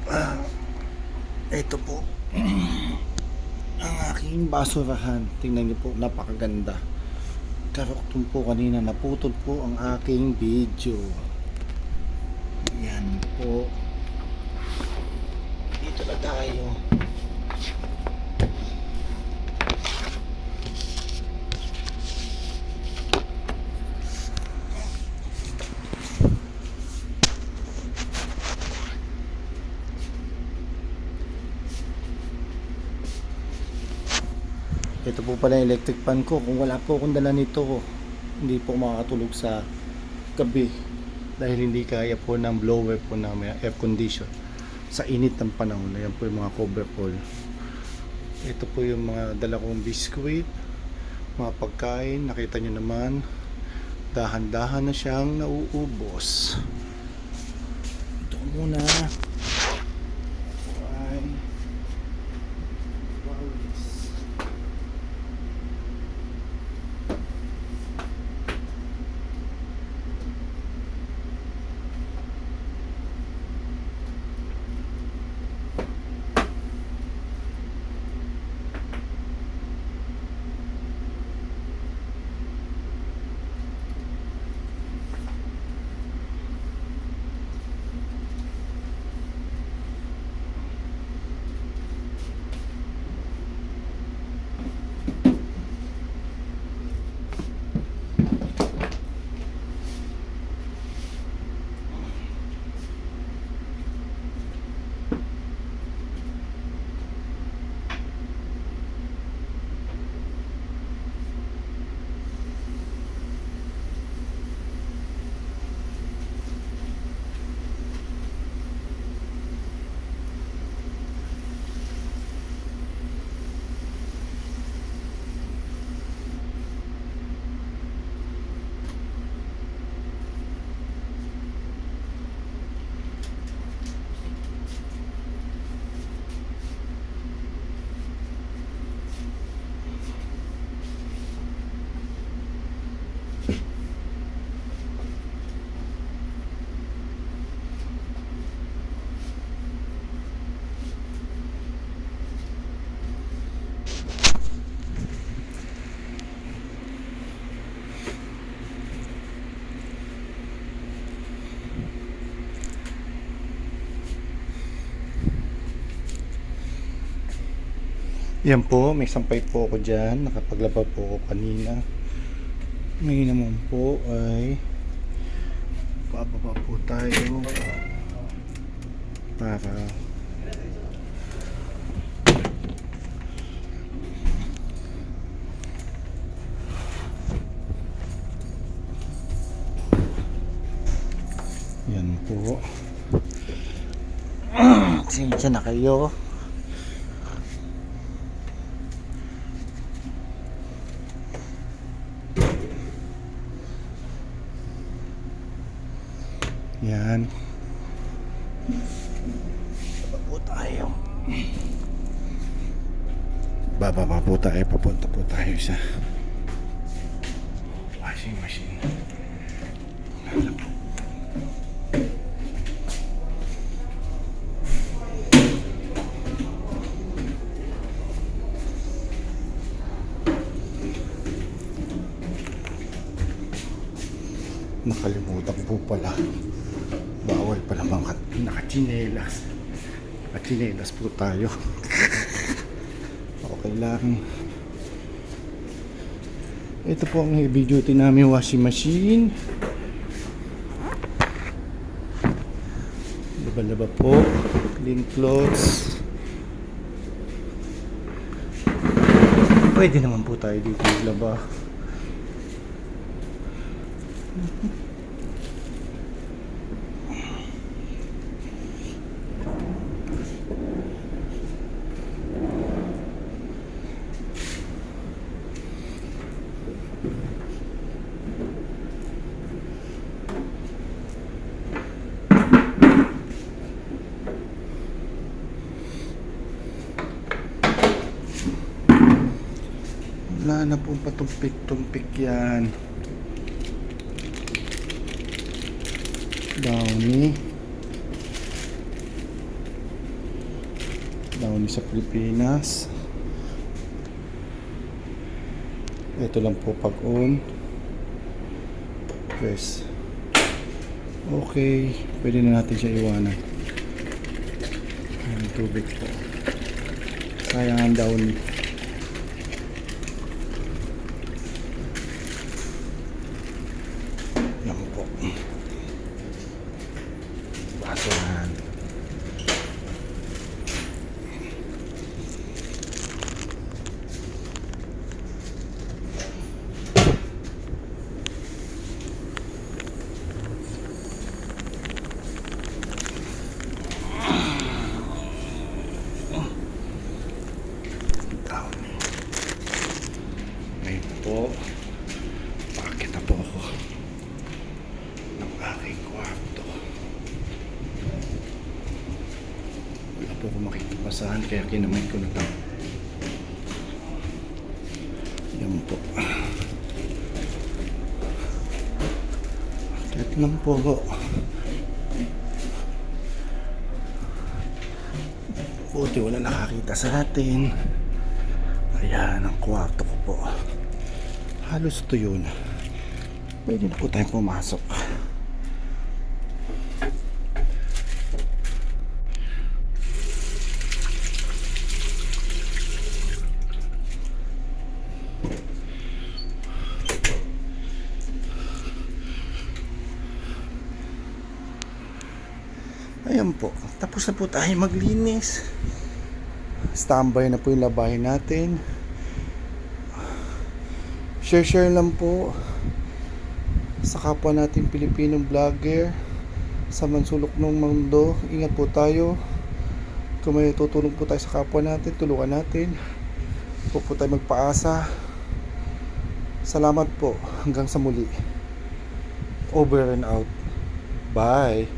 Ah, ito po ang aking basurahan. Tingnan niyo po, napakaganda. Karoktong po kanina, naputol po ang aking video. Yan po. Dito na tayo. Ito po pala yung electric fan ko. Kung wala po akong dala nito, hindi po makakatulog sa gabi dahil hindi kaya po ng blower po na may air condition sa init ng panahon. Ayan po yung mga cover all. Ito po yung mga dala kong biskuit, mga pagkain. Nakita nyo naman, dahan-dahan na siyang nauubos. Ito muna. Yan po, may sampay po ako dyan. Nakapaglaba po ako kanina. Ngayon naman po ay bababa po tayo para yan po. Sinsya na kayo. Yan. Baba po tayo. Bababa po tayo. Papunta po tayo sa washing machine. Lala po. Nakalimutan po pala. Bawal pala mga nakachinelas. Nakachinelas po tayo. Okay lang. Ito po ang heavy duty namin washing machine. Laba-laba po. Clean clothes. Pwede naman po tayo dito maglaba. Wala na pong patumpik-tumpik yan. Downy. Downy sa Pilipinas. Ito lang po pag on. Press. Okay, pwede na natin siya iwanan. Ayan, tubig po. Sayang ang Downy. Yan po. Basurahan. Downy. Ngayon po, bakit na po ako ng aking kwarto. Wala po ako makikipasahan kaya kinamay ko na lang. Yan po. Kahit lang po. Buti wala nakakita sa atin. Ayan ang kwarto ko po. Halos tuyo na. Pwede na po tayong pumasok. Ayan po. Tapos na po tayo maglinis. Standby na po yung labahin natin. Share lang po sa kapwa natin Pilipinong vlogger sa mansulok ng mundo. Ingat po tayo. Kung may tutulong po tayo sa kapwa natin, tulungan natin. Huwag po tayo magpaasa. Salamat po. Hanggang sa muli. Over and out. Bye.